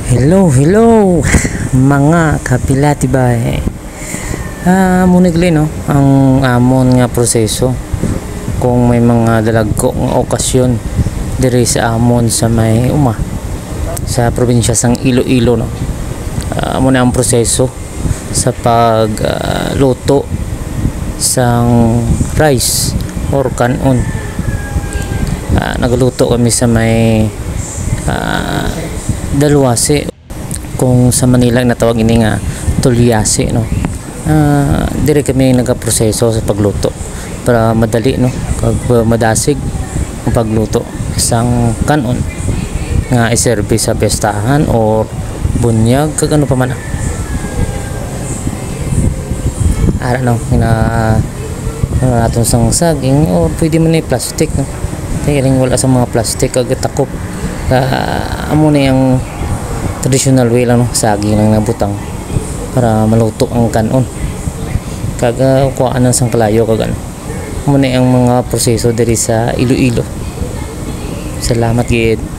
Hello mga kapilatibay. Munigli no ang amon nga proseso kung may mga dalagko nga okasyon diri sa amon sa may sa probinsya sang Iloilo no. Amo na ang proseso sa pagluto sang rice or kanon. Nagluto kami sa may dalwase, kung sa Manila natawag ini nga tulyase no. Dire kami nagaproseso sa pagluto para madali no, kag madasig ang pagluto isang kanon nga iserbi sa pestahan or bunyag kag ano pa man. Ara no naton sang saging or pwede man ni plastic no. Tingling wala sa mga plastic kag takop. Amo na yung traditional way lang no, saging lang nabutang para maluto ang kanon kag kuhaan ng sangkalayo kag ano. Amo na yung mga proseso diri sa Iloilo. Salamat gid.